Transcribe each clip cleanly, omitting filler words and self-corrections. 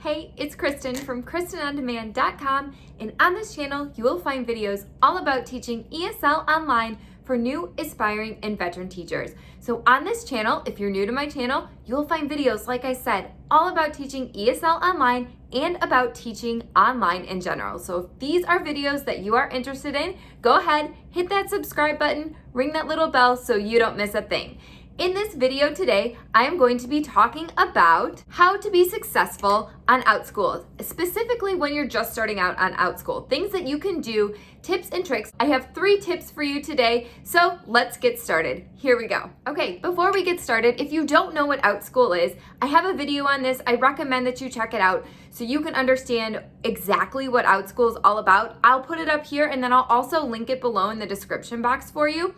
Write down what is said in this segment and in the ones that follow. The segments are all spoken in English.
Hey, it's Cristin from CristinOnDemand.com, and on this channel, you will find videos all about teaching ESL online for new, aspiring, and veteran teachers. So on this channel, if you're new to my channel, you will find videos, like I said, all about teaching ESL online and about teaching online in general. So if these are videos that you are interested in, go ahead, hit that subscribe button, ring that little bell so you don't miss a thing. In this video today, I am going to be talking about how to be successful on Outschool, specifically when you're just starting out on Outschool. Things that you can do, tips and tricks. I have 3 tips for you today, so let's get started. Here we go. Okay, before we get started, if you don't know what Outschool is, I have a video on this. I recommend that you check it out so you can understand exactly what Outschool is all about. I'll put it up here and then I'll also link it below in the description box for you.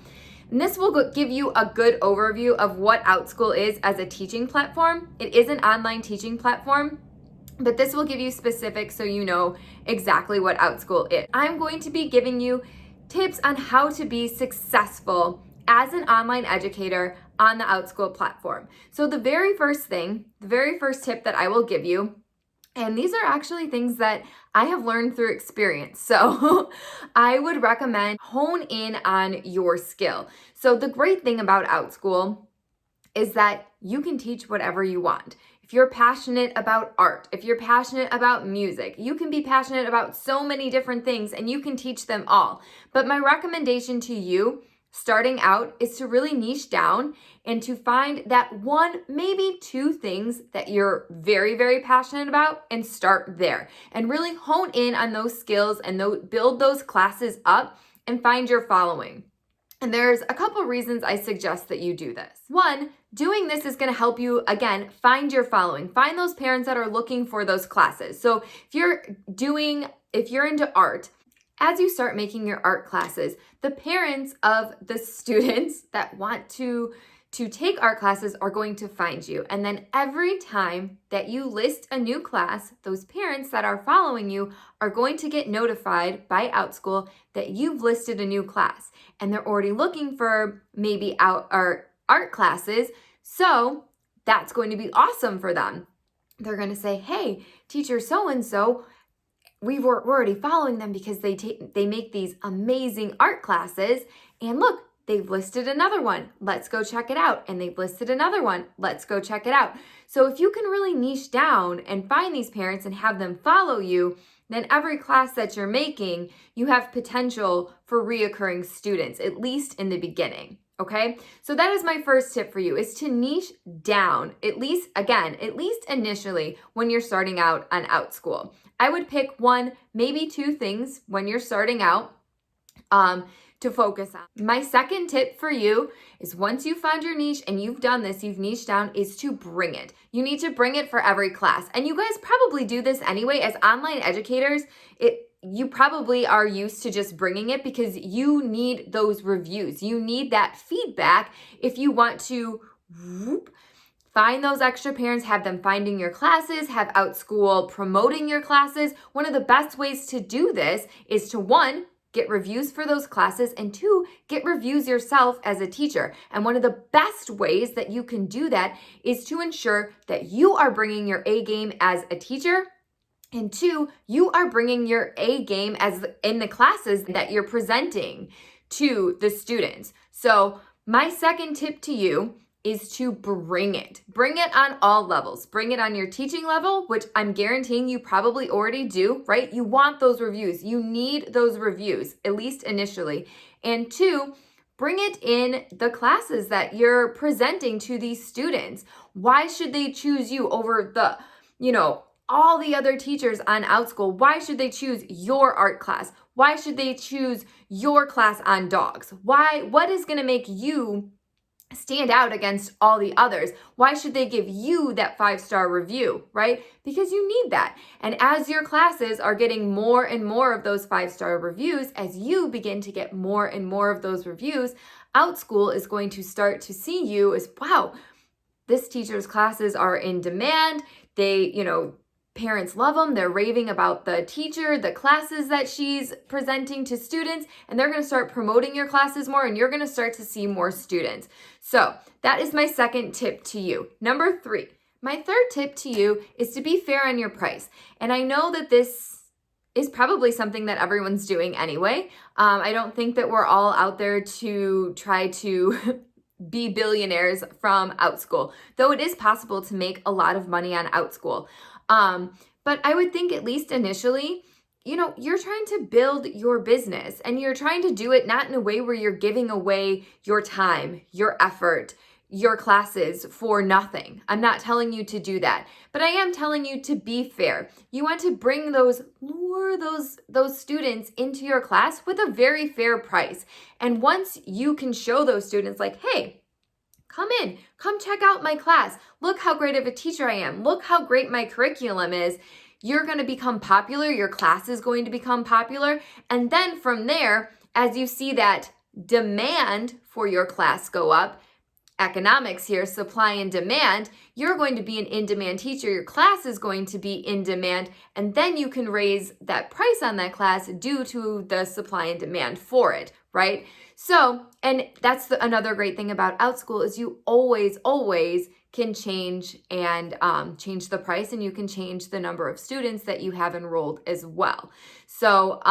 And this will give you a good overview of what Outschool is as a teaching platform. It is an online teaching platform, but this will give you specifics so you know exactly what Outschool is. I'm going to be giving you tips on how to be successful as an online educator on the Outschool platform. So the very first tip that I will give you, and these are actually things that I have learned through experience. So I would recommend hone in on your skill. So the great thing about Outschool is that you can teach whatever you want. If you're passionate about art, if you're passionate about music, you can be passionate about so many different things and you can teach them all. But my recommendation to you starting out is to really niche down and to find that 1, maybe 2 things that you're very, very passionate about and start there and really hone in on those skills and build those classes up and find your following. And there's a couple reasons I suggest that you do this. 1, doing this is going to help you, again, find your following. Find those parents that are looking for those classes. So if you're into art, as you start making your art classes, the parents of the students that want to take art classes are going to find you. And then every time that you list a new class, those parents that are following you are going to get notified by Outschool that you've listed a new class. And they're already looking for maybe art classes. So that's going to be awesome for them. They're going to say, hey, teacher so-and-so, we're already following them because they make these amazing art classes, and look, they've listed another one. Let's go check it out. And they've listed another one. Let's go check it out. So if you can really niche down and find these parents and have them follow you, then every class that you're making, you have potential for reoccurring students, at least in the beginning. Okay, so that is my first tip for you, is to niche down, at least initially when you're starting out on Outschool. I would pick 1, maybe 2 things when you're starting out to focus on. My second tip for you is, once you find your niche and you've done this, you've niched down, is to bring it. You need to bring it for every class. And you guys probably do this anyway. As online educators, you probably are used to just bringing it because you need those reviews. You need that feedback if you want to find those extra parents, have them finding your classes, have Outschool promoting your classes. One of the best ways to do this is to, 1, get reviews for those classes, and 2, get reviews yourself as a teacher. And one of the best ways that you can do that is to ensure that you are bringing your A game as a teacher, and 2, you are bringing your A game as in the classes that you're presenting to the students. So my second tip to you is to bring it. Bring it on all levels. Bring it on your teaching level, which I'm guaranteeing you probably already do, right? You want those reviews. You need those reviews, at least initially. And 2, bring it in the classes that you're presenting to these students. Why should they choose you over all the other teachers on Outschool? Why should they choose your art class? Why should they choose your class on dogs? What is going to make you stand out against all the others? Why should they give you that 5-star review, right? Because you need that. And as your classes are getting more and more of those 5-star reviews, as you begin to get more and more of those reviews, Outschool is going to start to see you as, wow, this teacher's classes are in demand. Parents love them. They're raving about the teacher, the classes that she's presenting to students, and they're going to start promoting your classes more, and you're going to start to see more students. So that is my second tip to you. Number 3, My third tip to you is to be fair on your price. And I know that this is probably something that everyone's doing anyway. I don't think that we're all out there to try to be billionaires from Outschool, though it is possible to make a lot of money on Outschool. But I would think, at least initially, you're trying to build your business, and you're trying to do it not in a way where you're giving away your time, your effort, your classes for nothing. I'm not telling you to do that, but I am telling you to be fair. You want to lure those students into your class with a very fair price. And once you can show those students, like, hey, come in, come check out my class. Look how great of a teacher I am. Look how great my curriculum is. You're going to become popular. Your class is going to become popular. And then from there, as you see that demand for your class go up, economics here, supply and demand, you're going to be an in-demand teacher. Your class is going to be in demand, and then you can raise that price on that class due to the supply and demand for it, right? So, and that's another great thing about Outschool is you always can change and change the price, and you can change the number of students that you have enrolled as well. So,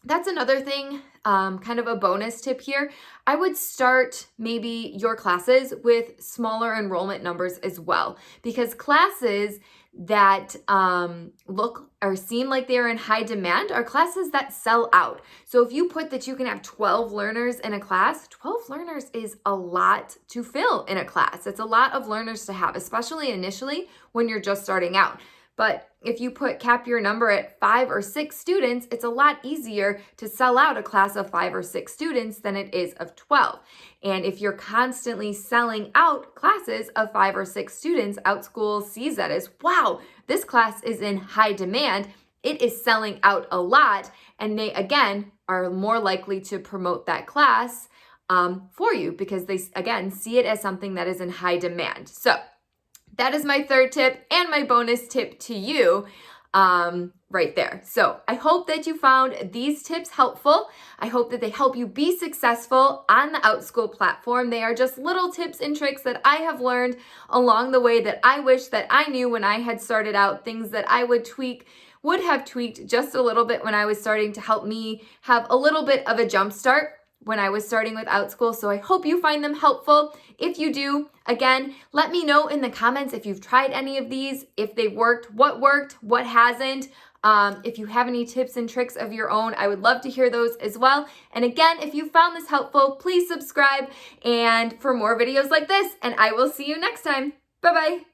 that's another thing, kind of a bonus tip here. I would start maybe your classes with smaller enrollment numbers as well, because classes that look or seem like they're in high demand are classes that sell out. So if you put that you can have 12 learners in a class, 12 learners is a lot to fill in a class. It's a lot of learners to have, especially initially when you're just starting out. But if you cap your number at 5 or 6 students, it's a lot easier to sell out a class of 5 or 6 students than it is of 12. And if you're constantly selling out classes of 5 or 6 students, Outschool sees that as, wow, this class is in high demand. It is selling out a lot. And they, again, are more likely to promote that class for you because they, again, see it as something that is in high demand. So that is my third tip and my bonus tip to you right there. So I hope that you found these tips helpful. I hope that they help you be successful on the Outschool platform. They are just little tips and tricks that I have learned along the way that I wish that I knew when I had started out, things that I would have tweaked just a little bit when I was starting to help me have a little bit of a jump start when I was starting with Outschool. So I hope you find them helpful. If you do, again, let me know in the comments if you've tried any of these, if they worked, what hasn't. If you have any tips and tricks of your own, I would love to hear those as well. And again, if you found this helpful, please subscribe and for more videos like this, and I will see you next time. Bye-bye.